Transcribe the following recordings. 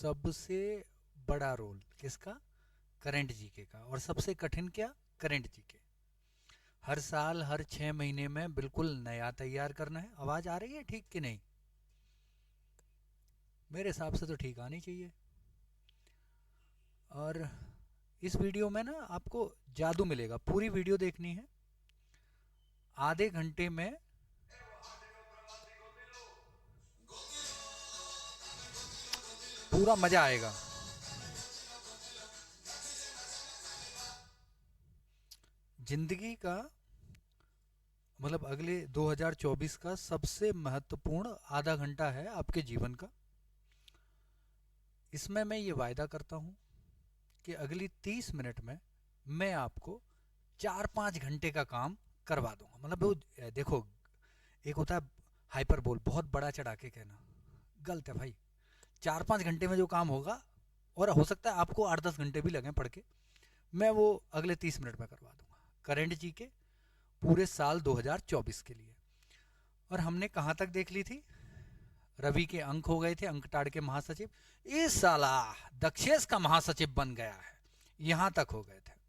सबसे बड़ा रोल किसका? करंट जीके का। और सबसे कठिन क्या? Current GK. हर साल हर 6 महीने में बिल्कुल नया तैयार करना है। आवाज़ आ रही है ठीक कि नहीं? मेरे हिसाब से तो ठीक आनी चाहिए। और इस वीडियो में ना आपको जादू मिलेगा। पूरी वीडियो देखनी है, आधे घंटे में पूरा मजा आएगा। जिंदगी का मतलब अगले 2024 का सबसे महत्वपूर्ण आधा घंटा है आपके जीवन का। इसमें मैं ये वायदा करता हूँ कि अगली 30 मिनट में मैं आपको 4-5 घंटे का काम करवा दूंगा। मतलब वो देखो, एक होता है हाइपर बोल, बहुत बड़ा चढ़ा के कहना, गलत है भाई। 4-5 घंटे में जो काम होगा, और हो सकता है आपको 8-10 घंटे भी लगे पढ़ के, मैं वो अगले 30 मिनट में करवा दूंगा। करंट जी के पूरे साल 2024 के लिए। और हमने कहाँ तक देख ली थी? रवि के अंक हो गए थे, अंकटाड़ के महासचिव। इस साला दक्षेश का महासचिव बन गया है, यहां तक हो गए थे।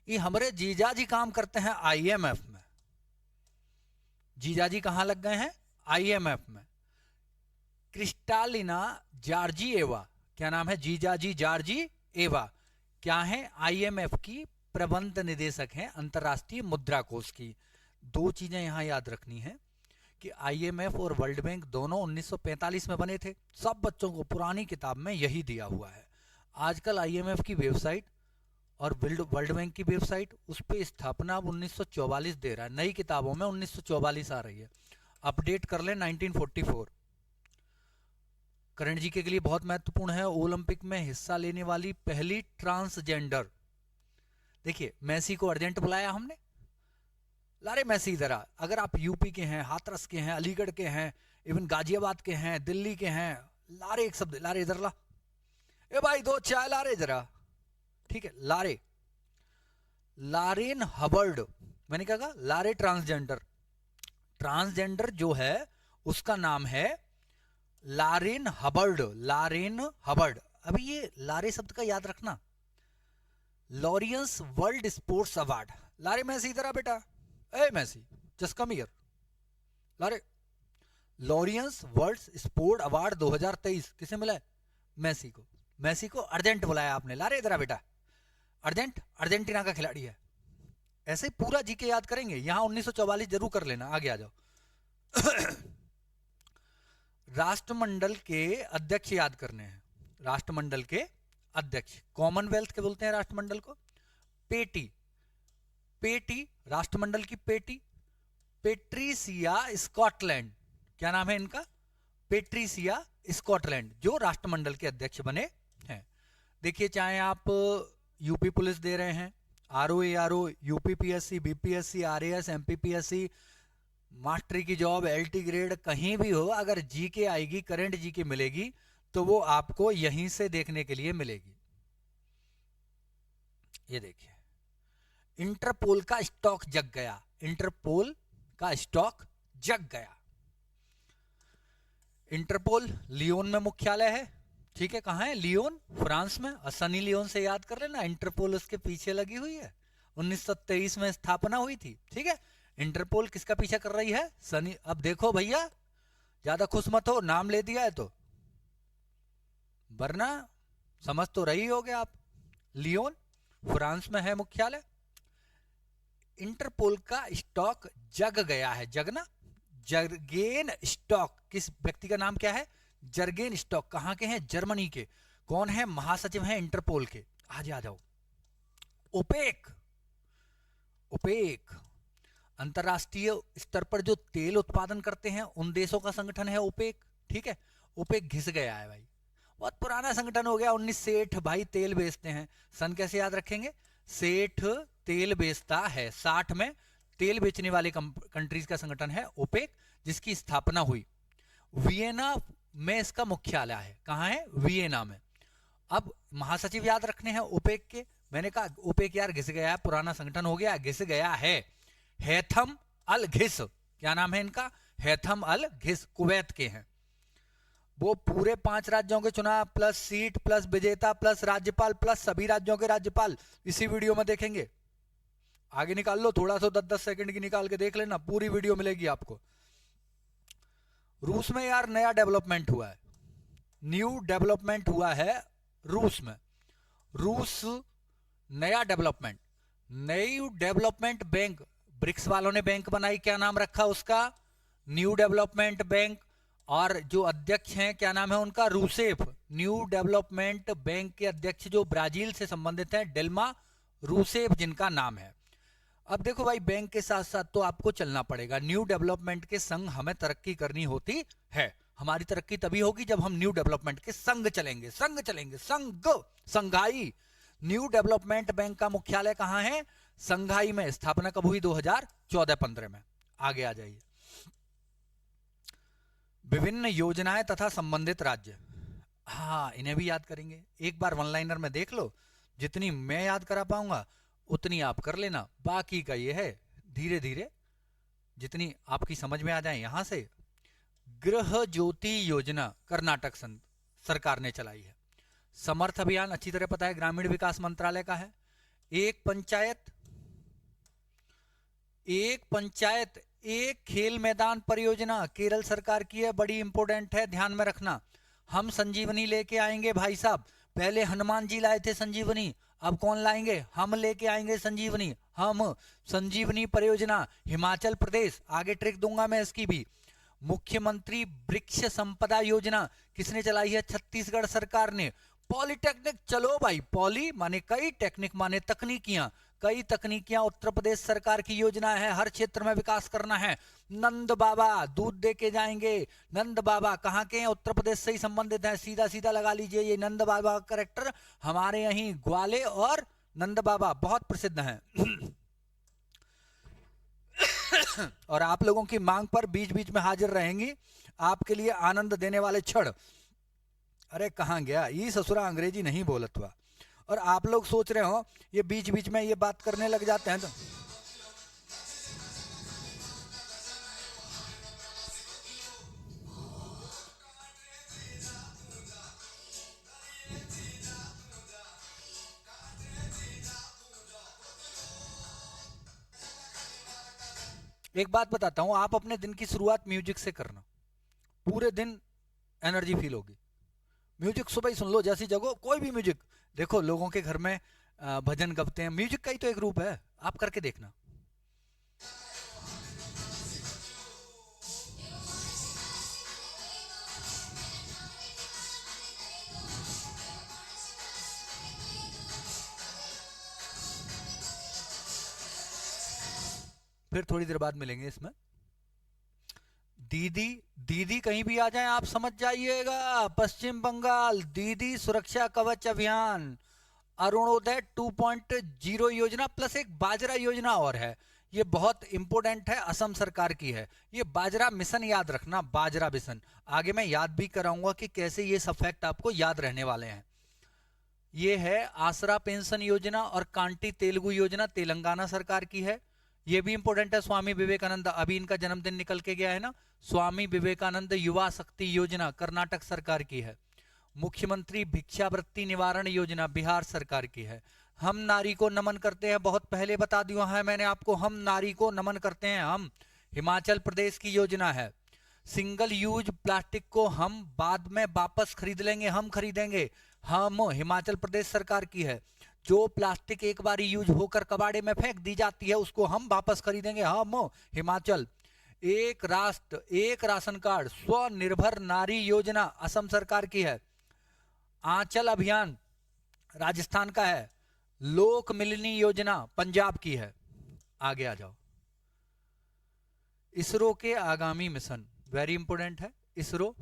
ये हमारे जीजा जी काम करते हैं आईएमएफ में। जीजा जी कहां लग गए हैं? आईएमएफ में। क्रिस्टालिना जॉर्जिएवा, क्या नाम है? जीजा जी जॉर्जी एवा क्या है? आईएमएफ की प्रबंध निदेशक हैं, अंतर्राष्ट्रीय मुद्रा कोष की। दो चीजें यहां याद रखनी है कि आईएमएफ और वर्ल्ड बैंक दोनों 1945 में बने थे। सब बच्चों को पुरानी किताब में यही दिया हुआ है। आजकल आईएमएफ की वेबसाइट और वर्ल्ड बैंक की वेबसाइट, उस पर स्थापना अब 1944 दे रहा है। नई किताबों में 1944 आ रही है। अपडेट कर लें 1944। करण जी के लिए बहुत महत्वपूर्ण है। ओलंपिक में हिस्सा लेने वाली पहली ट्रांसजेंडर। देखिए, मेसी को अर्जेंट बुलाया हमने, लारे मैसी इधर आ। अगर आप यूपी के हैं, हाथरस के हैं, अलीगढ़ के हैं, इवन गाजियाबाद के हैं, दिल्ली के हैं, लारे एक शब्द, लारे इधर ला। ए भाई 2 चाय लारे जरा, ठीक है? लारे, लारेन हबर्ड, मैंने क्या कहा? लारे ट्रांसजेंडर। ट्रांसजेंडर जो है उसका नाम है लारेन हबर्ड। Lauren Hubbard. अभी ये लारे शब्द का याद रखना। Laureus world sports award. लारे मैसी इधर आ बेटा। ए मैसी, जस्ट कम हियर। लारे, लॉरियंस वर्ल्ड स्पोर्ट अवार्ड 2023 किसे मिला है? मेसी को। मेसी को अर्जेंट बुलाया आपने। लारे इधर आ बेटा। अर्जेंट अर्जेंटीना का खिलाड़ी है। ऐसे पूरा जीके याद करेंगे। यहां 1944 जरूर कर लेना। आगे आ जाओ। राष्ट्रमंडल के अध्यक्ष याद करने हैं। राष्ट्रमंडल के अध्यक्ष, कॉमनवेल्थ के बोलते हैं राष्ट्रमंडल को। पेटी, पेटी राष्ट्रमंडल की पेटी। पेट्रिसिया स्कॉटलैंड, क्या नाम है इनका? पेट्रिसिया स्कॉटलैंड, जो राष्ट्रमंडल के अध्यक्ष बने हैं। देखिए, चाहे आप यूपी पुलिस दे रहे हैं, RO ARO, UP PSC, BPSC, RAS, MPPSC, mastery की जॉब, एलटी ग्रेड, कहीं भी हो, अगर जीके आएगी, करंट जीके मिलेगी, तो वो आपको यहीं से देखने के लिए मिलेगी। ये देखिए, इंटरपोल का स्टॉक जग गया। इंटरपोल का स्टॉक जग गया। इंटरपोल लियोन में मुख्यालय है, ठीक है? कहां है? लियोन, फ्रांस में। और सनी लियोन से याद कर लेना, इंटरपोल उसके पीछे लगी हुई है। 1923 में स्थापना हुई थी, ठीक है? इंटरपोल किसका पीछा कर रही है? सनी। अब देखो भैया, ज्यादा खुश मत हो, नाम ले दिया है तो, वरना समझ तो रही होगे आप। लियोन, फ्रांस में है मुख्यालय। इंटरपोल का स्टॉक जग गया है। जगना, जर्गेन स्टॉक, किस व्यक्ति का नाम क्या है? Jurgen stock. कहां के हैं? जर्मनी के। कौन है? महासचिव हैं इंटरपोल के। आज आ जाओ। ओपेक, ओपेक अंतरराष्ट्रीय स्तर पर जो तेल उत्पादन करते हैं उन देशों का संगठन है ओपेक, ठीक है? ओपेक घिस गया है भाई, बहुत पुराना संगठन हो गया। 1960 भाई तेल बेचते हैं। सन कैसे याद रखेंगे? सेठ तेल बेचता है। 60 में तेल बेचने वाले कंट्रीज का संगठन है ओपेक, जिसकी स्थापना हुई वियना में। इसका मुख्यालय है। कहां है? वियना में। अब महासचिव याद रखने हैं ओपेक के। मैंने कहा ओपेक यार घिस गया है, पुराना संगठन हो गया, घिस गया है। हैथम अल घिस, क्या नाम है इनका? हैथम अल घिस, कुवैत के हैं। वो पूरे 5 राज्यों के चुनाव प्लस सीट प्लस विजेता प्लस राज्यपाल प्लस सभी राज्यों के राज्यपाल इसी वीडियो में देखेंगे। आगे निकाल लो थोड़ा सा, 10-10 सेकंड की निकाल के देख लेना, पूरी वीडियो मिलेगी आपको। रूस में यार नया डेवलपमेंट हुआ है, न्यू डेवलपमेंट हुआ है रूस में। रूस नया डेवलपमेंट, नई डेवलपमेंट बैंक, ब्रिक्स वालों ने बैंक बनाई, क्या नाम रखा उसका, न्यू डेवलपमेंट बैंक। और जो अध्यक्ष हैं क्या नाम है उनका, रूसेफ। न्यू डेवलपमेंट बैंक के अध्यक्ष जो ब्राजील से संबंधित हैं, डेल्मा रूसेफ जिनका नाम है। अब देखो भाई, बैंक के साथ साथ तो आपको चलना पड़ेगा, न्यू डेवलपमेंट के संग हमें तरक्की करनी होती है। हमारी तरक्की तभी होगी जब हम न्यू डेवलपमेंट के संग चलेंगे, संग चलेंगे, संग, संघाई। न्यू डेवलपमेंट बैंक का मुख्यालय कहां है, संघाई में। स्थापना कब हुई, 2014-15 में। आगे आ जाइए, विभिन्न योजनाएं तथा संबंधित राज्य, हाँ इन्हें भी याद करेंगे। एक बार वन लाइनर में देख लो, जितनी मैं याद करा पाऊंगा उतनी आप कर लेना, बाकी का ये है धीरे धीरे जितनी आपकी समझ में आ जाए। यहां से गृह ज्योति योजना कर्नाटक सरकार ने चलाई है। समर्थ अभियान अच्छी तरह पता है, ग्रामीण विकास मंत्रालय का है। एक पंचायत एक खेल मैदान परियोजना केरल सरकार की है, बड़ी इंपॉर्टेंट है, ध्यान में रखना। हम संजीवनी लेके आएंगे भाई साहब, पहले हनुमान जी लाए थे संजीवनी, अब कौन लाएंगे, हम लेके आएंगे संजीवनी। हम संजीवनी परियोजना हिमाचल प्रदेश, आगे ट्रिक दूंगा मैं इसकी भी। मुख्यमंत्री वृक्ष संपदा योजना किसने चलाई है, छत्तीसगढ़ सरकार ने। पॉलिटेक्निक, चलो भाई, पॉली माने कई, टेक्निक माने तकनीकियां, कई तकनीकियां उत्तर प्रदेश सरकार की योजना है, हर क्षेत्र में विकास करना है। नंद बाबा दूध दे के जाएंगे, नंद बाबा कहाँ के हैं, उत्तर प्रदेश से ही संबंधित है, सीधा सीधा लगा लीजिए। ये नंद बाबा का कैरेक्टर हमारे यहीं ग्वाले और नंद बाबा बहुत प्रसिद्ध हैं। और आप लोगों की मांग पर बीच बीच में हाजिर रहेंगी, आपके लिए आनंद देने वाले क्षण। अरे कहाँ गया ये ससुरा, अंग्रेजी नहीं बोलत हुआ। और आप लोग सोच रहे हो ये बीच बीच में ये बात करने लग जाते हैं तो एक बात बताता हूं, आप अपने दिन की शुरुआत म्यूजिक से करना, पूरे दिन एनर्जी फील होगी। म्यूजिक सुबह ही सुन लो, जैसी जगह कोई भी म्यूजिक। देखो लोगों के घर में भजन गबते हैं, म्यूजिक का ही तो एक रूप है, आप करके देखना। फिर थोड़ी देर बाद मिलेंगे इसमें। दीदी, दीदी कहीं भी आ जाए आप समझ जाइएगा, पश्चिम बंगाल दीदी सुरक्षा कवच अभियान, अरुणोदय 2.0 योजना प्लस एक बाजरा योजना और है, ये बहुत इंपोर्टेंट है, असम सरकार की है। ये बाजरा मिशन याद रखना, बाजरा मिशन आगे मैं याद भी कराऊंगा कि कैसे ये सब फैक्ट आपको याद रहने वाले हैं। ये है आसरा पेंशन योजना और कांटी तेलुगु योजना तेलंगाना सरकार की है, ये भी इंपॉर्टेंट है। स्वामी विवेकानंद, अभी इनका जन्मदिन निकल के गया है ना, स्वामी विवेकानंद युवा शक्ति योजना कर्नाटक सरकार की है। मुख्यमंत्री भिक्षावृत्ति निवारण योजना बिहार सरकार की है। हम नारी को नमन करते हैं, बहुत पहले बता दिया है मैंने आपको, हम नारी को नमन करते हैं, हम हिमाचल प्रदेश की योजना है। सिंगल यूज प्लास्टिक को हम बाद में वापस खरीद लेंगे, हम खरीदेंगे, हम हिमाचल प्रदेश सरकार की है। जो प्लास्टिक एक बार यूज होकर कबाड़े में फेंक दी जाती है उसको हम वापस खरीदेंगे, हम हिमाचल। एक राष्ट्र एक राशन कार्ड स्वनिर्भर नारी योजना असम सरकार की है। आंचल अभियान राजस्थान का है। लोक मिलनी योजना पंजाब की है। आगे आ जाओ, इसरो के आगामी मिशन वेरी इंपोर्टेंट है। इसरो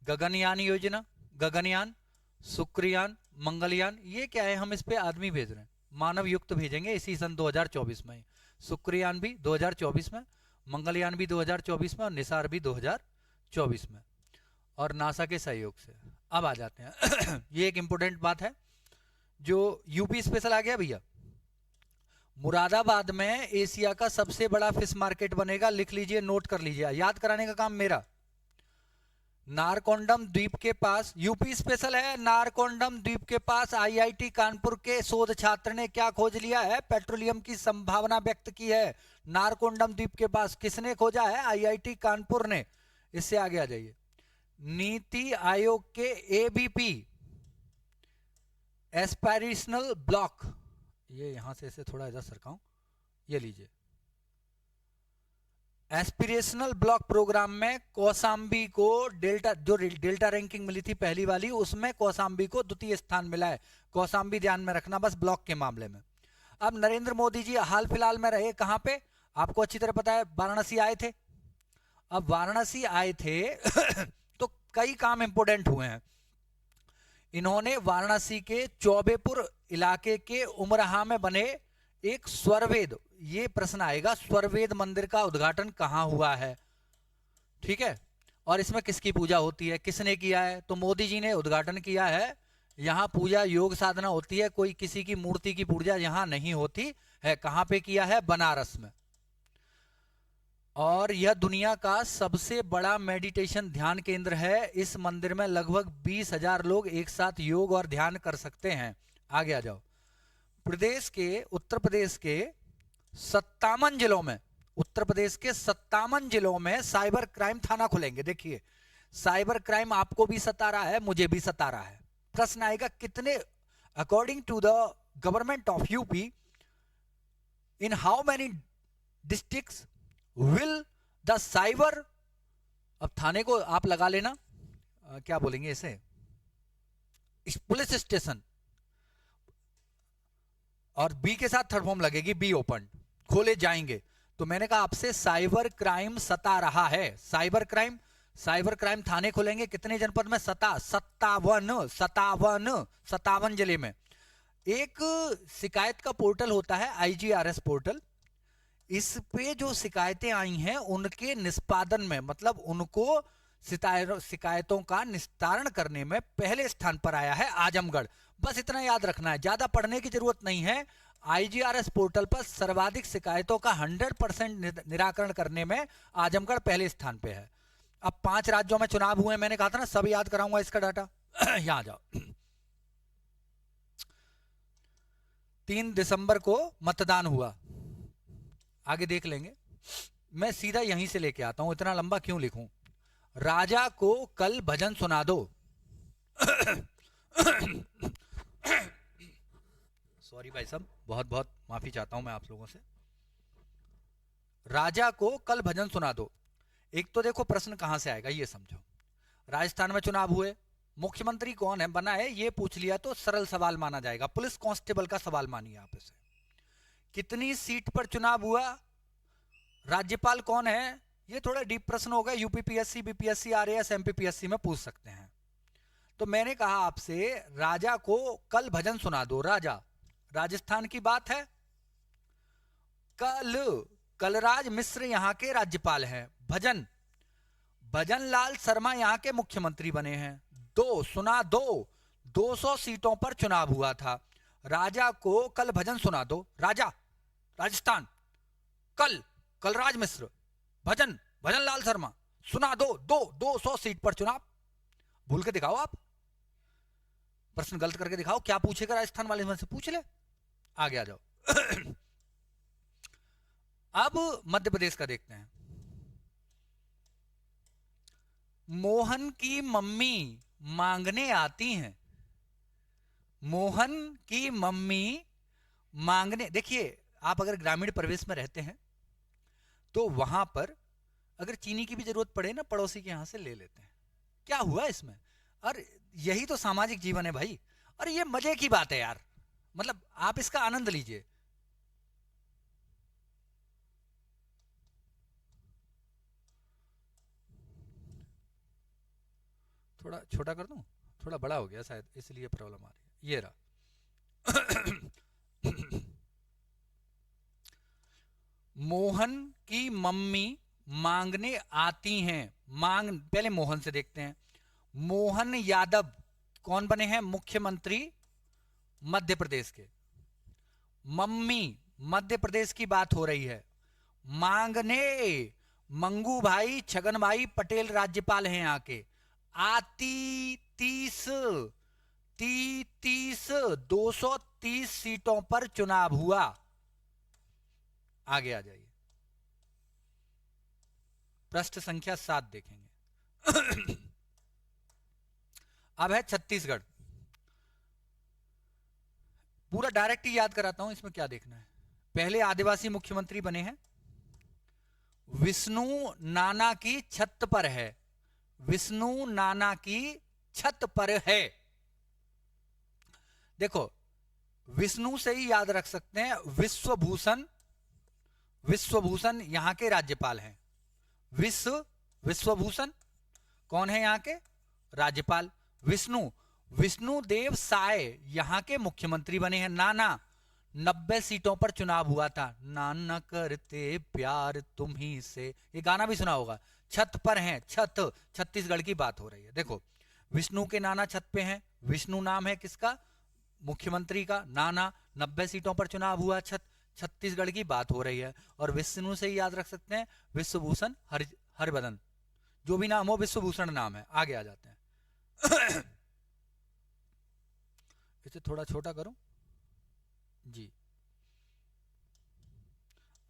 गगनयान योजना, गगनयान, शुक्रयान, मंगलयान, ये क्या है, हम इस पे आदमी भेज रहे हैं, मानव युक्त भेजेंगे इसी सन 2024 में। शुक्रयान भी 2024 में, मंगलयान भी 2024 में और निसार भी 2024 में, और नासा के सहयोग से। अब आ जाते हैं ये एक इंपॉर्टेंट बात है जो यूपी स्पेशल आ गया भैया। मुरादाबाद में एशिया का सबसे बड़ा फिश मार्केट बनेगा, लिख लीजिए, नोट कर लीजिए, याद कराने का काम मेरा। नारकोंडम द्वीप के पास, यूपी स्पेशल है, नारकोंडम द्वीप के पास आईआईटी कानपुर के शोध छात्र ने क्या खोज लिया है? पेट्रोलियम की संभावना व्यक्त की है। नारकोंडम द्वीप के पास किसने खोजा है? आईआईटी कानपुर ने। इससे आगे आ जाइए। नीति आयोग के एबीपी एस्पायरेशनल ब्लॉक, ये यहां से इसे थोड़ा इधर सरकाऊं, ये लीजिए। एस्पिरेशनल ब्लॉक प्रोग्राम में कौसाम्बी को डेल्टा रैंकिंग मिली थी पहली वाली, उसमें कौसाम्बी को द्वितीय स्थान मिला है। कौसाम्बी ध्यान में रखना बस ब्लॉक के मामले में। अब नरेंद्र मोदी जी हाल फिलहाल में रहे कहां पे? आपको अच्छी तरह पता है, वाराणसी आए थे। अब वाराणसी आए थे तो कई काम इंपोर्टेंट हुए हैं। इन्होंने वाराणसी के चौबेपुर इलाके के उमराहा में बने एक स्वरवेद, ये प्रश्न आएगा, स्वरवेद मंदिर का उद्घाटन कहां हुआ है? ठीक है, और इसमें किसकी पूजा होती है, किसने किया है? तो मोदी जी ने उद्घाटन किया है। यहां पूजा योग साधना होती है, कोई किसी की मूर्ति की पूजा यहां नहीं होती है। कहां पे किया है? बनारस में। और यह दुनिया का सबसे बड़ा मेडिटेशन ध्यान केंद्र है। इस मंदिर में लगभग 20,000 लोग एक साथ योग और ध्यान कर सकते हैं। आगे आ जाओ। उत्तर प्रदेश के 57 जिलों में, उत्तर प्रदेश के 57 जिलों में साइबर क्राइम थाना खुलेंगे। देखिए, साइबर क्राइम आपको भी सता रहा है, मुझे भी सता रहा है। प्रश्न आएगा कितने, according to the government of UP, in how many districts will the cyber, अब थाने को आप लगा लेना, क्या बोलेंगे इसे, पुलिस स्टेशन, और बी के साथ थर्ड फॉर्म लगेगी, बी ओपन, खोले जाएंगे। तो मैंने कहा आपसे साइबर क्राइम सता रहा है। साइबर क्राइम थाने खुलेंगे कितने जनपद में? 57 जिले में। एक शिकायत का पोर्टल होता है IGRS पोर्टल, इस पे जो शिकायतें आई हैं उनके निष्पादन में, मतलब उनको शिकायतों का निस्तारण करने में पहले स्थान पर आया है आजमगढ़। बस इतना याद रखना है, ज्यादा पढ़ने की जरूरत नहीं है। IGRS पोर्टल पर सर्वाधिक शिकायतों का 100% निराकरण करने में आजमगढ़ पहले स्थान पे है। अब 5 राज्यों में चुनाव हुए, मैंने कहा था ना सब याद कराऊंगा इसका डाटा। यहां जाओ। 3 दिसंबर को मतदान हुआ, आगे देख लेंगे। मैं सीधा यहीं से लेके आता हूं, इतना लंबा क्यों लिखूं। राजा को कल भजन सुना दो। सॉरी भाई साहब, बहुत बहुत माफी चाहता हूं मैं आप लोगों से। राजा को कल भजन सुना दो। एक तो देखो प्रश्न कहां से आएगा ये समझो। राजस्थान में चुनाव हुए, मुख्यमंत्री कौन है बना है ये पूछ लिया तो सरल सवाल माना जाएगा। पुलिस कांस्टेबल का सवाल मानिए आप इसे। कितनी सीट पर चुनाव हुआ, राज्यपाल कौन है, ये थोड़ा डीप प्रश्न होगा। यूपीपीएससी, बीपीएससी, RAS, MPPSC में पूछ सकते हैं। तो मैंने कहा आपसे राजा को कल भजन सुना दो। राजा राजस्थान की बात है। कलराज मिश्र यहां के राज्यपाल हैं। भजन लाल शर्मा यहां के मुख्यमंत्री बने हैं। 200 सीटों पर चुनाव हुआ था। राजा को कल भजन सुना दो। राजा राजस्थान, कलराज मिश्र, भजन लाल शर्मा, सुना दो। 200 सीट पर चुनाव। भूल के दिखाओ, आप प्रश्न गलत करके दिखाओ। क्या पूछेगा राजस्थान वाले, में से पूछ ले। आगे आ जाओ। अब मध्य प्रदेश का देखते हैं। मोहन की मम्मी मांगने आती हैं। मोहन की मम्मी मांगने, देखिए आप अगर ग्रामीण परिवेश में रहते हैं तो वहां पर अगर चीनी की भी जरूरत पड़े ना, पड़ोसी के यहां से ले लेते हैं। क्या हुआ इसमें? और यही तो सामाजिक जीवन है भाई। और ये मजे की बात है यार, मतलब आप इसका आनंद लीजिए। थोड़ा छोटा कर दूं, थोड़ा बड़ा हो गया शायद इसलिए प्रॉब्लम आ रही है। ये रहा। मोहन की मम्मी मांगने आती हैं। पहले मोहन से देखते हैं। मोहन यादव कौन बने हैं? मुख्यमंत्री मध्य प्रदेश के। मम्मी, मध्य प्रदेश की बात हो रही है। मांगने, मंगू भाई छगन भाई पटेल राज्यपाल हैं यहाँ के। आती 30 230 सीटों पर चुनाव हुआ। आगे आ जाइए, पृष्ठ संख्या 7 देखेंगे। अब है छत्तीसगढ़। पूरा डायरेक्ट ही याद कराता हूं, इसमें क्या देखना है। पहले आदिवासी मुख्यमंत्री बने हैं, विष्णु नाना की छत पर है, विष्णु नाना की छत पर है। देखो, विष्णु से ही याद रख सकते हैं। विश्वभूषण, विश्वभूषण यहां के राज्यपाल हैं। विश्वभूषण कौन है यहां के राज्यपाल? विष्णु, विष्णुदेव साय यहां के मुख्यमंत्री बने हैं। नाना, 90 सीटों पर चुनाव हुआ था। नाना करते प्यार तुम्ही से, ये गाना भी सुना होगा। छत पर हैं, छत, छत्तीसगढ़ की बात हो रही है। देखो, विष्णु के नाना छत पे हैं। विष्णु नाम है किसका? मुख्यमंत्री का। नाना, 90 सीटों पर चुनाव हुआ, छत्तीसगढ़ की बात हो रही है। और विष्णु से ही याद रख सकते हैं विश्वभूषण हरिवदन, जो भी नाम हो विश्वभूषण नाम है। आगे आ जाते हैं। इसे थोड़ा छोटा करूं जी।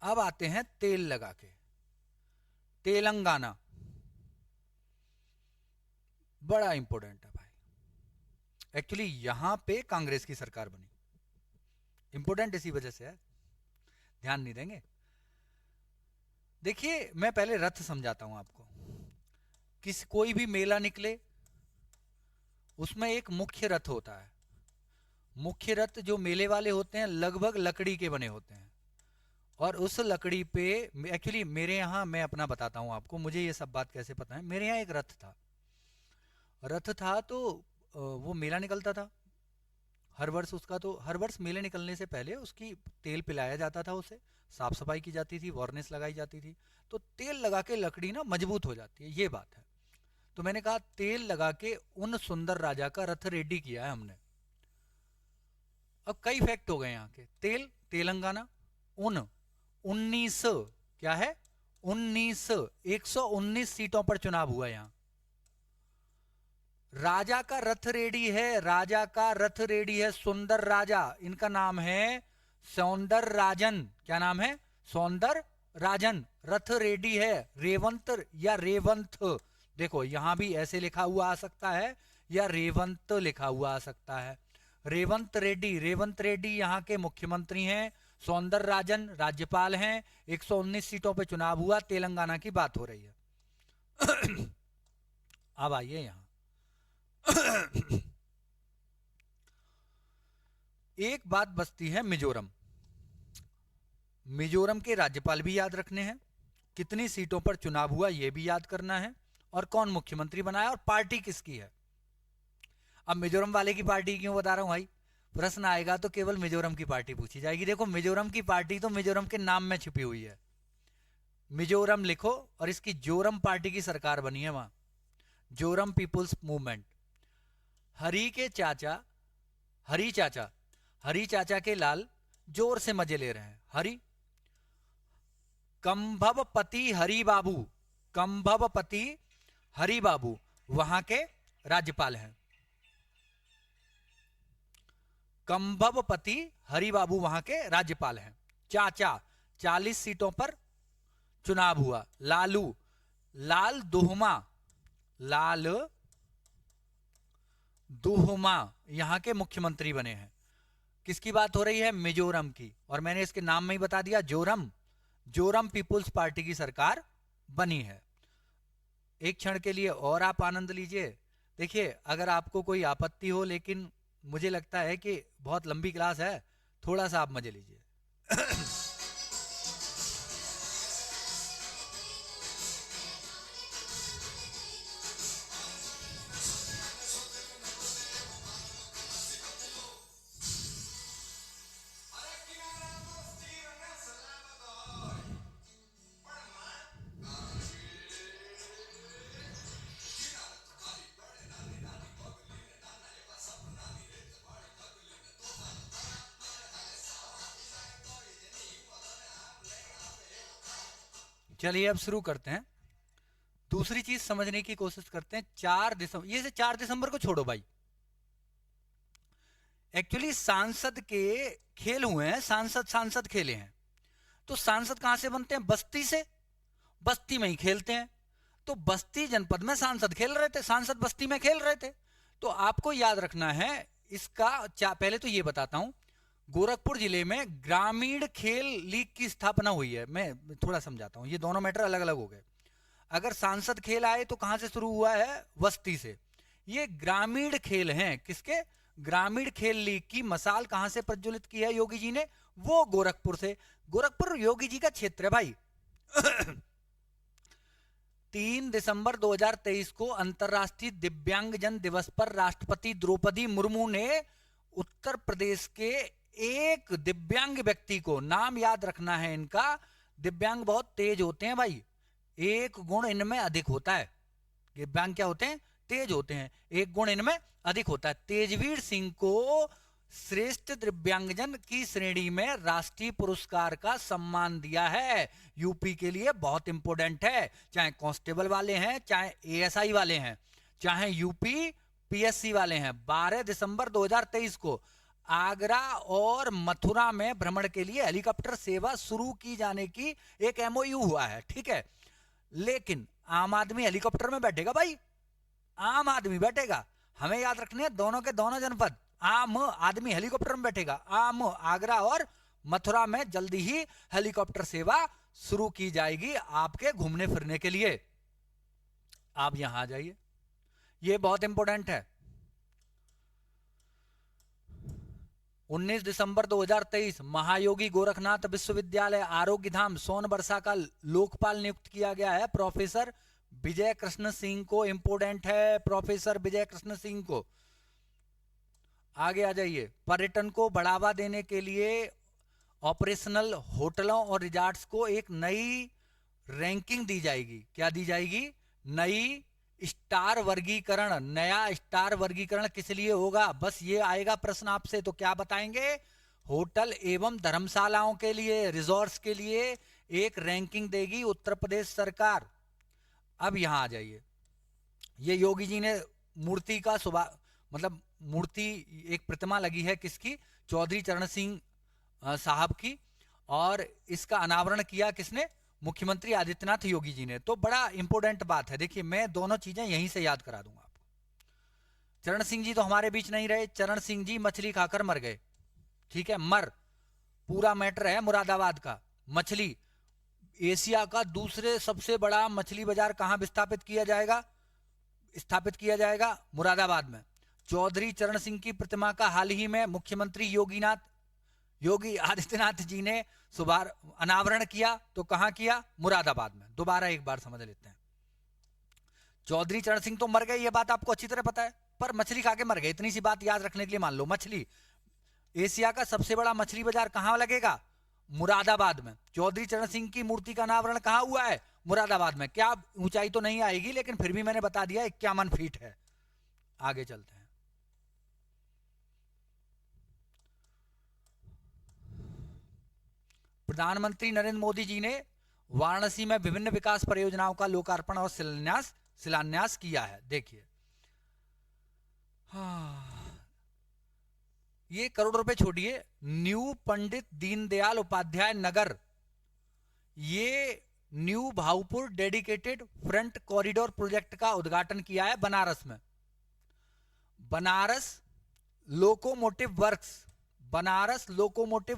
अब आते हैं तेल लगा के। तेलंगाना बड़ा इंपॉर्टेंट है भाई। एक्चुअली यहां पे कांग्रेस की सरकार बनी। इंपॉर्टेंट इसी वजह से है, ध्यान नहीं देंगे। देखिए, मैं पहले रथ समझाता हूं आपको। कोई भी मेला निकले, उसमें एक मुख्य रथ होता है। मुख्य रथ जो मेले वाले होते हैं लगभग लकड़ी के बने होते हैं। और उस लकड़ी पे, एक्चुअली मेरे यहाँ, मैं अपना बताता हूँ आपको, मुझे ये सब बात कैसे पता है। मेरे यहाँ एक रथ था तो वो मेला निकलता था हर वर्ष उसका। तो हर वर्ष मेले निकलने से पहले उसकी तेल पिलाया जाता था, उसे साफ सफाई की जाती थी, वार्निश लगाई जाती थी। तो तेल लगा के लकड़ी ना मजबूत हो जाती है, ये बात है। तो मैंने कहा तेल लगा के उन सुंदर राजा का रथ रेडी किया है हमने। अब कई फैक्ट हो गए यहाँ के। तेल, तेलंगाना। 19, क्या है 19, 119 सीटों पर चुनाव हुआ यहां। राजा का रथ रेडी है, राजा का रथ रेडी है। सुंदर राजा, इनका नाम है सौंदर राजन। क्या नाम है? सौंदर राजन। रथ रेडी है। रेवंत या रेवंत, देखो यहां भी ऐसे लिखा हुआ आ सकता है या रेवंत लिखा हुआ आ सकता है। रेवंत रेड्डी, रेवंत रेड्डी यहाँ के मुख्यमंत्री हैं। सौंदर राजन राज्यपाल हैं। 119 सीटों पर चुनाव हुआ, तेलंगाना की बात हो रही है। अब आइए यहां। एक बात बचती है, मिजोरम। मिजोरम के राज्यपाल भी याद रखने हैं, कितनी सीटों पर चुनाव हुआ यह भी याद करना है, और कौन मुख्यमंत्री बनाया और पार्टी किसकी है। अब मिजोरम वाले की पार्टी क्यों बता रहा हूं भाई, प्रश्न आएगा तो केवल मिजोरम की पार्टी पूछी जाएगी। देखो, मिजोरम की पार्टी तो मिजोरम के नाम में छिपी हुई है। मिजोरम लिखो, और इसकी जोरम पार्टी की सरकार बनी है वहां, जोरम पीपुल्स मूवमेंट। हरी के चाचा, हरी चाचा के लाल जोर से मजे ले रहे हैं। हरी, कंभवपति हरि बाबू, कंभवपति हरि बाबू वहां के राज्यपाल हैं। कंभवपति हरि बाबू वहां के राज्यपाल हैं। चाचा, 40 सीटों पर चुनाव हुआ। लालू, लाल दुहमा, लाल दुहमा यहां के मुख्यमंत्री बने हैं। किसकी बात हो रही है? मिजोरम की। और मैंने इसके नाम में ही बता दिया, जोरम। जोरम पीपुल्स पार्टी की सरकार बनी है। एक क्षण के लिए और आप आनंद लीजिए। देखिए, अगर आपको कोई आपत्ति हो, लेकिन मुझे लगता है कि बहुत लंबी क्लास है, थोड़ा सा आप मजे लीजिए। चलिए अब शुरू करते हैं। दूसरी चीज समझने की कोशिश करते हैं। 4 दिसंबर, ये से 4 दिसंबर को छोड़ो भाई, एक्चुअली सांसद के खेल हुए हैं, सांसद खेले हैं। तो सांसद कहां से बनते हैं? बस्ती से, बस्ती में ही खेलते हैं। तो बस्ती जनपद में सांसद खेल रहे थे, सांसद बस्ती में खेल रहे थे। तो आपको याद रखना है इसका। पहले तो ये बताता हूं, गोरखपुर जिले में ग्रामीण खेल लीग की स्थापना हुई है। मैं थोड़ा समझाता हूं, ये दोनों मैटर अलग अलग हो गए। अगर सांसद खेल आए तो कहां से शुरू हुआ है? बस्ती से। ये ग्रामीण खेल हैं, किसके? ग्रामीण खेल लीग की मसाल कहां से प्रज्वलित की है योगी जी ने? वो गोरखपुर से। गोरखपुर योगी जी का क्षेत्र है भाई। 3 दिसंबर 2023 को अंतर्राष्ट्रीय दिव्यांगजन दिवस पर राष्ट्रपति द्रौपदी मुर्मू ने उत्तर प्रदेश के एक दिव्यांग व्यक्ति को, नाम याद रखना है इनका, दिव्यांग बहुत तेज होते हैं भाई, एक गुण इनमें अधिक होता है। दिव्यांग क्या होते हैं? तेज होते हैं, एक गुण इनमें अधिक होता है। तेजवीर सिंह को श्रेष्ठ दिव्यांगजन की श्रेणी में राष्ट्रीय पुरस्कार का सम्मान दिया है। यूपी के लिए बहुत इंपॉर्टेंट है, चाहे कांस्टेबल वाले हैं, चाहे एएसआई वाले हैं, चाहे यूपी पीएससी वाले हैं। 12 दिसंबर 2023 को आगरा और मथुरा में भ्रमण के लिए हेलीकॉप्टर सेवा शुरू की जाने की एक एमओयू हुआ है, ठीक है। लेकिन आम आदमी हेलीकॉप्टर में बैठेगा भाई, आम आदमी बैठेगा। हमें याद रखने हैं दोनों के दोनों जनपद, आम आदमी हेलीकॉप्टर में बैठेगा। आम आगरा और मथुरा में जल्दी ही हेलीकॉप्टर सेवा शुरू की जाएगी आपके घूमने फिरने के लिए। आप यहां आ जाइए, ये बहुत इंपॉर्टेंट है। 19 दिसंबर 2023 महायोगी गोरखनाथ विश्वविद्यालय आरोग्य धाम सोनबरसा का लोकपाल नियुक्त किया गया है प्रोफेसर विजय कृष्ण सिंह को। इंपोर्टेंट है प्रोफेसर विजय कृष्ण सिंह को। आगे आ जाइए। पर्यटन को बढ़ावा देने के लिए ऑपरेशनल होटलों और रिजॉर्ट्स को एक नई रैंकिंग दी जाएगी। क्या दी जाएगी? नई स्टार वर्गीकरण। नया स्टार वर्गीकरण किस लिए होगा? बस ये आएगा प्रश्न आपसे, तो क्या बताएंगे? होटल एवं धर्मशालाओं के लिए, रिजॉर्ट्स के लिए एक रैंकिंग देगी उत्तर प्रदेश सरकार। अब यहां आ जाइए। ये योगी जी ने मूर्ति का मतलब मूर्ति, एक प्रतिमा लगी है किसकी? चौधरी चरण सिंह साहब की, और इसका अनावरण किया किसने? मुख्यमंत्री आदित्यनाथ योगी जी ने। तो बड़ा इंपॉर्टेंट बात है, देखिए मैं दोनों चीजें यहीं से याद करा दूंगा आपको। चरण सिंह जी तो हमारे बीच नहीं रहे, चरण सिंह जी मछली खाकर मर गए, ठीक है। पूरा मैटर है मुरादाबाद का। मछली, एशिया का दूसरे सबसे बड़ा मछली बाजार कहां स्थापित किया जाएगा? मुरादाबाद में। चौधरी चरण सिंह की प्रतिमा का हाल ही में मुख्यमंत्री योगी आदित्यनाथ जी ने अनावरण किया, तो कहां किया? मुरादाबाद में। दोबारा एक बार समझ लेते हैं। चौधरी चरण सिंह तो मर गए, ये बात आपको अच्छी तरह पता है, पर मछली खा के मर गए, इतनी सी बात याद रखने के लिए मान लो। मछली, एशिया का सबसे बड़ा मछली बाजार कहां लगेगा? मुरादाबाद में। चौधरी चरण सिंह की मूर्ति का अनावरण कहां हुआ है? मुरादाबाद में। क्या ऊंचाई तो नहीं आएगी, लेकिन फिर भी मैंने बता दिया 51 फीट है। आगे चलते हैं। प्रधानमंत्री नरेंद्र मोदी जी ने वाराणसी में विभिन्न विकास परियोजनाओं का लोकार्पण और शिलान्यास किया है। देखिए, ये करोड़ रुपए छोड़िए, न्यू पंडित दीनदयाल उपाध्याय नगर, ये new Bhaupur dedicated front corridor project का उद्घाटन किया है बनारस में। बनारस लोकोमोटिव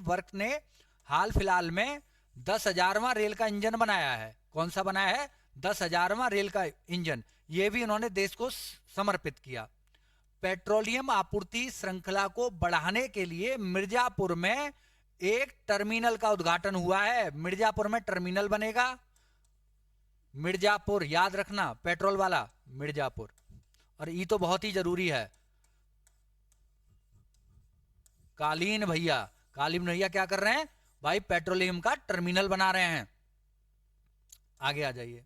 वर्क्स ने हाल फिलहाल में 10,000वां रेल का इंजन बनाया है। कौन सा बनाया है? 10,000वां रेल का इंजन। ये भी उन्होंने देश को समर्पित किया। पेट्रोलियम आपूर्ति श्रृंखला को बढ़ाने के लिए मिर्जापुर में एक टर्मिनल का उद्घाटन हुआ है। मिर्जापुर में टर्मिनल बनेगा। मिर्जापुर याद रखना, पेट्रोल वाला मिर्जापुर। और ये तो बहुत ही जरूरी है। कालीन भैया क्या कर रहे हैं भाई? पेट्रोलियम का टर्मिनल बना रहे हैं। आगे आ जाइए।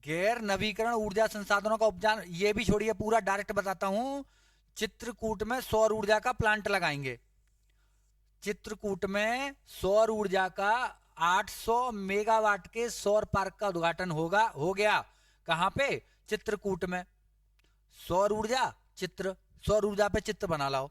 गैर नवीकरण ऊर्जा संसाधनों का उपयोग, ये भी छोड़िए, पूरा डायरेक्ट बताता हूं। चित्रकूट में सौर ऊर्जा का प्लांट लगाएंगे। चित्रकूट में सौर ऊर्जा का 800 मेगावाट के सौर पार्क का उद्घाटन हो गया। कहां पे? चित्रकूट में। सौर ऊर्जा पे चित्र बना लाओ।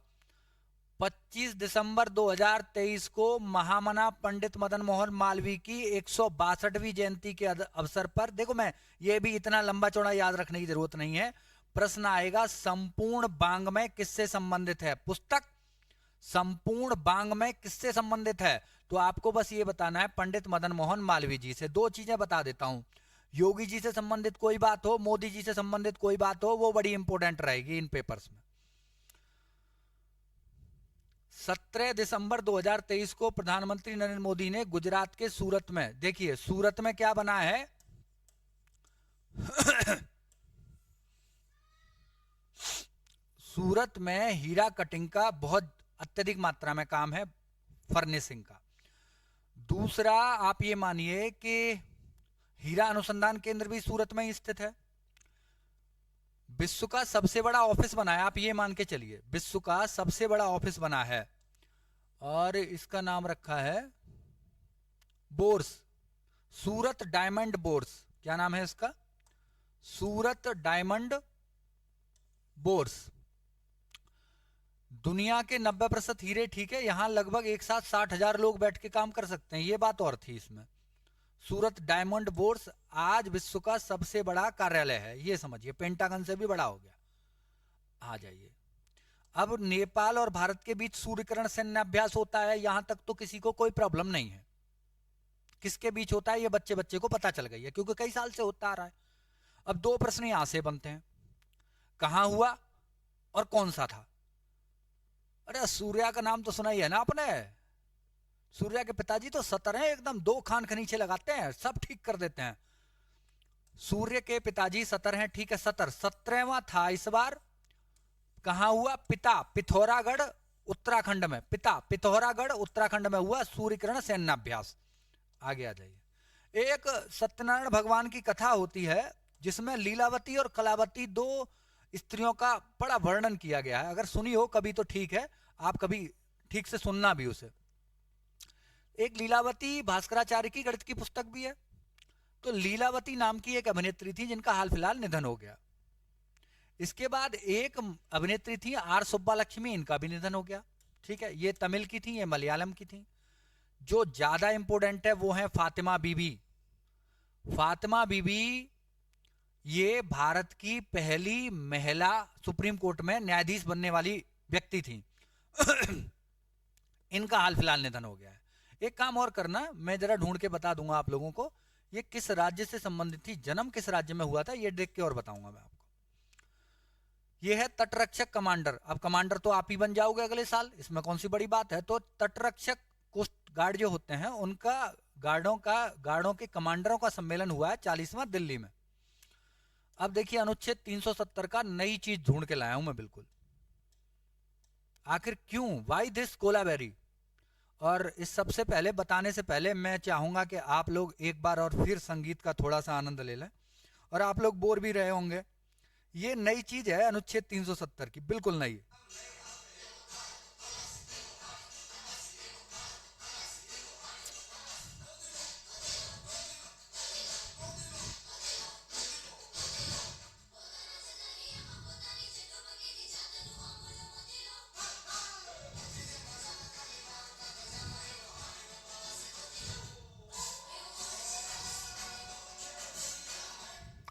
25 दिसंबर 2023 को महामना पंडित मदन मोहन मालवीय की 162वीं जयंती के अवसर पर, देखो मैं ये भी इतना लंबा चौड़ा याद रखने की जरूरत नहीं है, प्रश्न आएगा संपूर्ण वाङ्मय किससे संबंधित है? पुस्तक संपूर्ण वाङ्मय किससे संबंधित है? तो आपको बस ये बताना है पंडित मदन मोहन मालवीय जी से। दो चीजें बता देता हूं, योगी जी से संबंधित कोई बात हो, मोदी जी से संबंधित कोई बात हो, वो बड़ी इंपॉर्टेंट रहेगी इन पेपर्स में। 17 दिसंबर 2023 को प्रधानमंत्री नरेंद्र मोदी ने गुजरात के सूरत में, देखिए सूरत में क्या बना है सूरत में हीरा कटिंग का बहुत अत्यधिक मात्रा में काम है, फर्निशिंग का। दूसरा, आप ये मानिए कि हीरा अनुसंधान केंद्र भी सूरत में ही स्थित है। विश्व का सबसे बड़ा ऑफिस बना है, आप ये मान के चलिए विश्व का सबसे बड़ा ऑफिस बना है, और इसका नाम रखा है बोर्स, सूरत डायमंड बोर्स। क्या नाम है इसका? सूरत डायमंड बोर्स। दुनिया के 90% हीरे, ठीक है, यहां लगभग एक साथ 60,000 लोग बैठ के काम कर सकते हैं, ये बात और थी इसमें। सूरत डायमंड बोर्स आज विश्व का सबसे बड़ा कार्यालय है, ये समझिए, पेंटागन से भी बड़ा हो गया। आ जाइए, अब नेपाल और भारत के बीच सूर्यकिरण सैन्य अभ्यास होता है, यहां तक तो किसी को कोई प्रॉब्लम नहीं है। किसके बीच होता है ये बच्चे बच्चे को पता चल गई है, क्योंकि कई साल से होता आ रहा है। अब दो प्रश्न यहां से बनते हैं, कहां हुआ और कौन सा था? अरे सूर्या का नाम तो सुना ही है ना आपने, सूर्या के पिताजी तो सतर हैं एकदम, 2 खान खनीचे लगाते हैं, सब ठीक कर देते हैं। सूर्य के पिताजी सतर हैं, ठीक है, सतर 17वां था इस बार। कहां हुआ? पिता पिथौरागढ़ उत्तराखंड में, पिता पिथौरागढ़ उत्तराखंड में हुआ सूर्यकिरण सैन्याभ्यास। आगे आ जाइए। एक सत्यनारायण भगवान की कथा होती है जिसमें लीलावती और कलावती 2 स्त्रियों का बड़ा वर्णन किया गया है, अगर सुनी हो कभी तो ठीक है, आप कभी ठीक से सुनना भी उसे। एक लीलावती भास्कराचार्य की गणित की पुस्तक भी है। तो लीलावती नाम की एक अभिनेत्री थी जिनका हाल फिलहाल निधन हो गया। इसके बाद एक अभिनेत्री थी आर सुब्बालक्ष्मी, इनका भी निधन हो गया, ठीक है, ये तमिल की थी, ये मलयालम की थी। जो ज्यादा इंपॉर्टेंट है वो है फातिमा बीबी। फातिमा बीबी ये भारत की पहली महिला सुप्रीम कोर्ट में न्यायाधीश बनने वाली व्यक्ति थी। इनका हाल फिलहाल निधन हो गया है। एक काम और करना, मैं जरा ढूंढ के बता दूंगा आप लोगों को ये किस राज्य से संबंधित थी, जन्म किस राज्य में हुआ था, ये देख के और बताऊंगा मैं आपको। ये है तटरक्षक कमांडर। अब कमांडर तो आप ही बन जाओगे अगले साल, इसमें कौन सी बड़ी बात है। तो तटरक्षक कोस्ट गार्ड जो होते हैं उनका गार्डों के कमांडरों का सम्मेलन हुआ है 40वां दिल्ली में। अब देखिए अनुच्छेद 370 का नई चीज ढूंढ के लाया हूं मैं बिल्कुल। आखिर क्यों, वाई दिस कोलावेरी। और इस सबसे पहले बताने से पहले मैं चाहूंगा कि आप लोग एक बार और फिर संगीत का थोड़ा सा आनंद ले लें, और आप लोग बोर भी रहे होंगे। ये नई चीज है अनुच्छेद 370 की, बिल्कुल नई।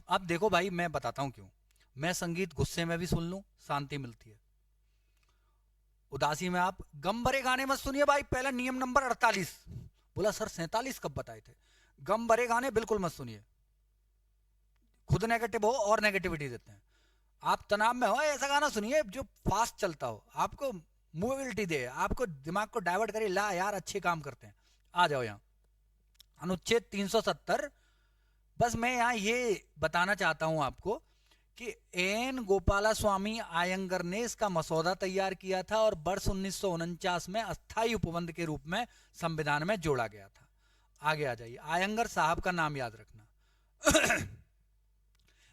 अब देखो भाई, मैं बताता हूं क्यों। मैं संगीत गुस्से में भी सुन लूं, शांति मिलती है। उदासी में आप गम भरे गाने मत सुनिए भाई, पहला नियम नंबर 48। बोला सर 47 कब बताए थे? गम भरे गाने बिल्कुल मत सुनिए, खुद नेगेटिव हो और नेगेटिविटी देते हैं। आप तनाव में हो, ऐसा गाना सुनिए जो फास्ट चलता हो, आपको मूवेबिलिटी दे, आपको दिमाग को डाइवर्ट करे, ला यार अच्छे काम करते हैं। आ जाओ यहाँ अनुच्छेद 370। बस मैं यहाँ ये बताना चाहता हूं आपको कि एन गोपाला स्वामी आयंगर ने इसका मसौदा तैयार किया था और वर्ष 1949 में अस्थायी उपबंध के रूप में संविधान में जोड़ा गया था। आगे आ जाइए, आयंगर साहब का नाम याद रखना।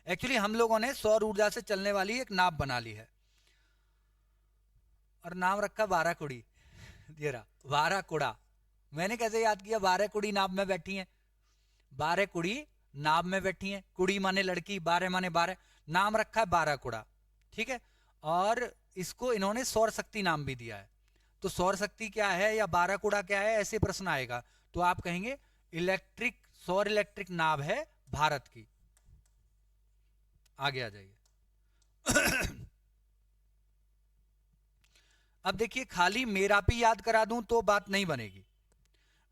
एक्चुअली हम लोगों ने सौर ऊर्जा से चलने वाली एक नाव बना ली है और नाम रखा वाराकुड़ी। ये रहा वाराकुड़ा। मैंने कैसे याद किया, वाराकुड़ी नाव में बैठी है। वाराकुड़ी नाव में बैठी हैं, कुड़ी माने लड़की, 12 माने 12, नाम रखा है 12 कुड़ा, ठीक है। और इसको इन्होंने सौर शक्ति नाम भी दिया है। तो सौर शक्ति क्या है या 12 कुड़ा क्या है, ऐसे प्रश्न आएगा तो आप कहेंगे इलेक्ट्रिक, सौर इलेक्ट्रिक नाव है भारत की। आगे आ जाइए। अब देखिए, खाली मेरापी याद करा दूं तो बात नहीं बनेगी।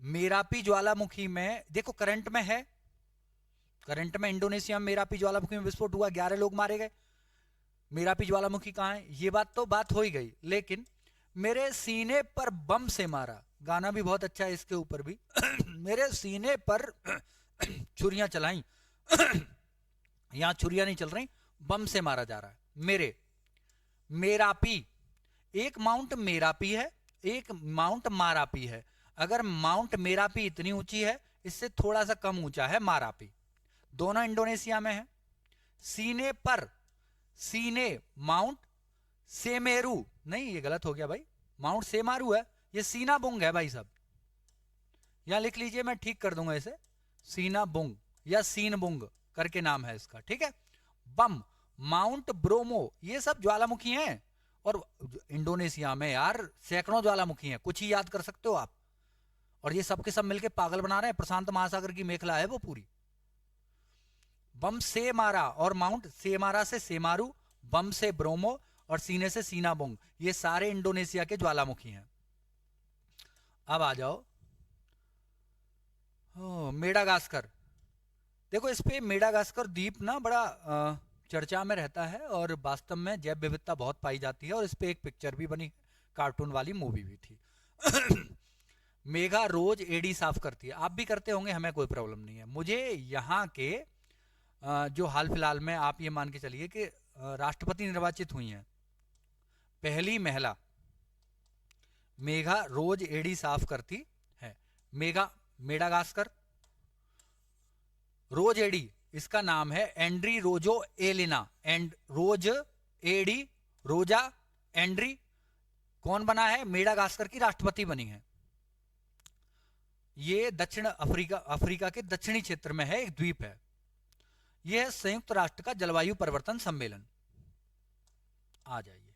मेरापी ज्वालामुखी में देखो करंट में है, करंट में इंडोनेशिया में मेरापी ज्वालामुखी में विस्फोट हुआ, 11 लोग मारे गए। मेरापी ज्वालामुखी कहां है, ये बात हो ही गई। लेकिन मेरे सीने पर बम से मारा, गाना भी बहुत अच्छा है इसके ऊपर भी। मेरे सीने पर छुरियां चलाई, यहां छुरियां नहीं चल रही, बम से मारा जा रहा है। मेरे मेरापी, एक माउंट मेरापी है, एक माउंट मारापी है। अगर माउंट मेरापी इतनी ऊंची है, इससे थोड़ा सा कम ऊंचा है मारापी, दोनों इंडोनेशिया में है। सीने पर, सीने माउंट सेमेरू, नहीं ये गलत हो गया भाई, माउंट सेमारू है, ये सीनाबुंग है भाई साहब, यहां लिख लीजिए, मैं ठीक कर दूंगा इसे, सीनाबुंग या सीनबुंग करके नाम है इसका, ठीक है। बम, माउंट ब्रोमो, ये सब ज्वालामुखी हैं। और इंडोनेशिया में यार सैकड़ों ज्वालामुखी हैं, कुछ ही याद कर सकते हो आप। और ये सब के सब मिलके पागल बना रहे हैं, प्रशांत महासागर की मेखला है वो पूरी। बम से मारा, और माउंट से मारा से सेमारू, बम से ब्रोमो, और सीने से सीनाबुंग, ये सारे इंडोनेशिया के ज्वालामुखी हैं। अब आ जाओ मेडागास्कर। देखो इस पे मेडागास्कर द्वीप ना बड़ा चर्चा में रहता है, और वास्तव में जैव विविधता बहुत पाई जाती है, और इस पे एक पिक्चर भी बनी, कार्टून वाली मूवी भी थी। मेघा रोज एडी साफ करती है, आप भी करते होंगे, हमें कोई प्रॉब्लम नहीं है। मुझे यहाँ के जो हाल फिलहाल में आप ये मान के चलिए कि राष्ट्रपति निर्वाचित हुई हैं, पहली महिला मेघा रोज एडी साफ करती है। मेघा मेडागास्कर, रोज एडी, इसका नाम है एंड्री रोजो एलिना, एंड रोज एडी रोजा एंड्री कौन बना है, मेडागास्कर की राष्ट्रपति बनी है। ये दक्षिण अफ्रीका के दक्षिणी क्षेत्र में है, एक द्वीप है। यह संयुक्त राष्ट्र का जलवायु परिवर्तन सम्मेलन। आ जाइए,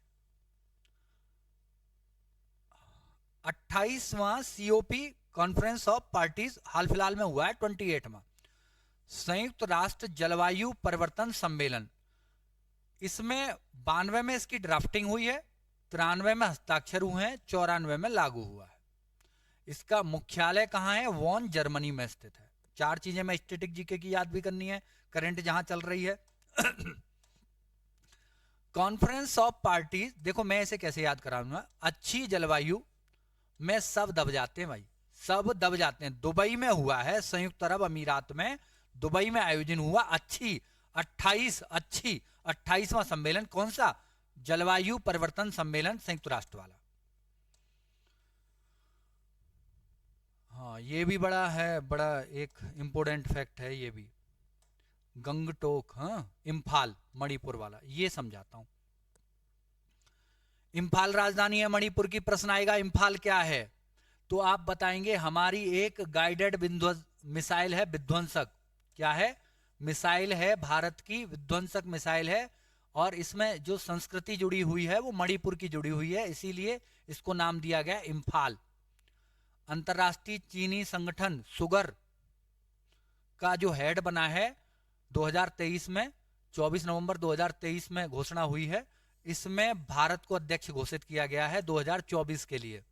28वां सीओपी कॉन्फ्रेंस ऑफ पार्टीज हाल फिलहाल में हुआ है, 28वां संयुक्त राष्ट्र जलवायु परिवर्तन सम्मेलन। इसमें 92 में इसकी ड्राफ्टिंग हुई है, 93 में हस्ताक्षर हुए हैं, 94 में लागू हुआ है। इसका मुख्यालय कहां है, वॉन जर्मनी में स्थित है। 4 चीजें मैं स्टैटिक जीके की याद भी करनी है, करंट जहां चल रही है। कॉन्फ्रेंस ऑफ पार्टीज, देखो मैं इसे कैसे याद कराऊंगा, अच्छी जलवायु में सब दब जाते हैं भाई, सब दब जाते हैं। दुबई में हुआ है, संयुक्त अरब अमीरात में दुबई में आयोजन हुआ, 28वां सम्मेलन। कौन सा, जलवायु परिवर्तन सम्मेलन संयुक्त राष्ट्र वाला। हाँ ये भी बड़ा है, बड़ा एक इंपोर्टेंट फैक्ट है ये भी। गंगटोक, हाँ इम्फाल मणिपुर वाला, ये समझाता हूं। इम्फाल राजधानी है मणिपुर की, प्रश्न आएगा इम्फाल क्या है, तो आप बताएंगे हमारी एक गाइडेड मिसाइल है विध्वंसक। क्या है, मिसाइल है, भारत की विध्वंसक मिसाइल है, और इसमें जो संस्कृति जुड़ी हुई है वो मणिपुर की जुड़ी हुई है, इसीलिए इसको नाम दिया गया इम्फाल। अंतरराष्ट्रीय चीनी संगठन शुगर का जो हेड बना है 2023 में, 24 नवंबर 2023 में घोषणा हुई है। इसमें भारत को अध्यक्ष घोषित किया गया है 2024 के लिए।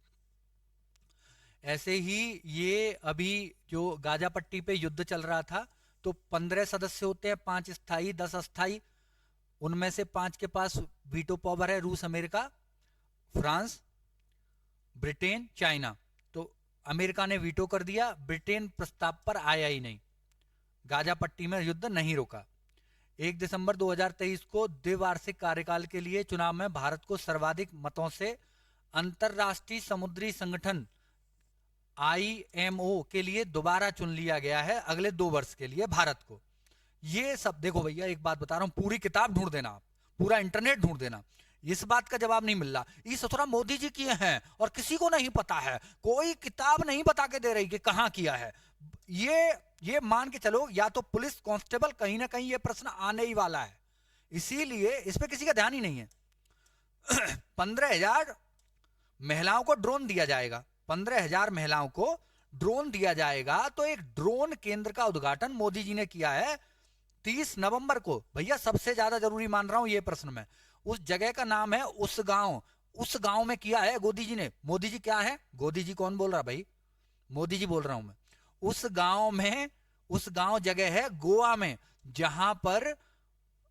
ऐसे ही ये अभी जो गाजा पट्टी पे युद्ध चल रहा था, तो 15 सदस्य होते हैं, 5 स्थायी 10 अस्थायी, उनमें से 5 के पास वीटो पावर है, रूस, अमेरिका, फ्रांस, ब्रिटेन, चाइना। तो अमेरिका ने वीटो कर दिया, ब्रिटेन प्रस्ताव पर आया ही नहीं, गाजा पट्टी में युद्ध नहीं रोका। 1 दिसंबर 2023 को द्विवार्षिक कार्यकाल के लिए चुनाव में भारत को सर्वाधिक मतों से अंतरराष्ट्रीय समुद्री संगठन IMO के लिए दोबारा चुन लिया गया है अगले 2 वर्ष के लिए भारत को। ये सब देखो भैया, एक बात बता रहा हूं, पूरी किताब ढूंढ देना आप, पूरा इंटरनेट ढूंढ देना, इस बात का जवाब नहीं मिल रहा। ये सत्रह मोदी जी किए हैं और किसी को नहीं पता है, कोई किताब नहीं बता के दे रही कि कहां किया है। ये ये मान के चलो, या तो पुलिस कांस्टेबल, कहीं ना कहीं ये प्रश्न आने ही वाला है, इसीलिए इस पे किसी का ध्यान ही नहीं है। 15,000 महिलाओं को ड्रोन दिया जाएगा, 15,000 महिलाओं को ड्रोन दिया जाएगा। तो एक ड्रोन केंद्र का उद्घाटन मोदी जी ने किया है 30 नवंबर को। भैया सबसे ज्यादा जरूरी मान रहा हूं ये प्रश्न में, उस जगह का नाम है उस गांव। उस गांव में किया है मोदी जी ने। मोदी जी क्या है? मोदी जी कौन बोल रहा भाई? मोदी जी बोल रहा हूं मैं। उस गांव में, उस गांव जगह है गोवा में, जहां पर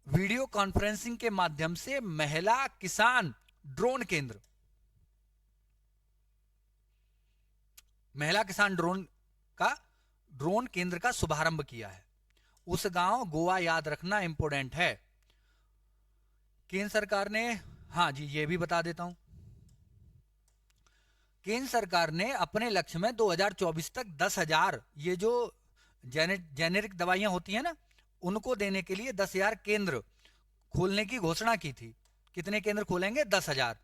वीडियो कॉन्फ्रेंसिंग के माध्यम से महिला किसान ड्रोन केंद्र, महिला किसान ड्रोन केंद्र का शुभारंभ किया है। उस गांव गोवा याद रखना इंपोर्टेंट है। केंद्र सरकार ने, हाँ जी ये भी बता देता हूं, केंद्र सरकार ने अपने लक्ष्य में 2024 तक 10,000 ये जो जेनेरिक दवाइयां होती है ना, उनको देने के लिए 10,000 केंद्र खोलने की घोषणा की थी। कितने केंद्र खोलेंगे? 10,000।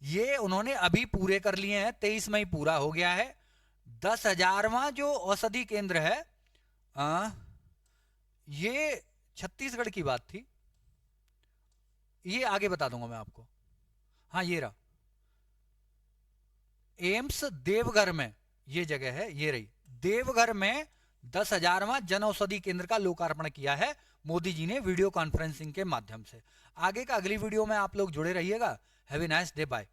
ये उन्होंने अभी पूरे कर लिए हैं, 23 मई पूरा हो गया है। 10,000वां जो औषधि केंद्र है, ये छत्तीसगढ़ की बात थी, ये आगे बता दूंगा मैं आपको। हाँ ये रहा एम्स देवघर में, ये जगह है, ये रही देवघर में 10,000वां जन औषधि केंद्र का लोकार्पण किया है मोदी जी ने वीडियो कॉन्फ्रेंसिंग के माध्यम से। आगे का अगली वीडियो में आप लोग जुड़े रहिएगा। Have a nice day, bye.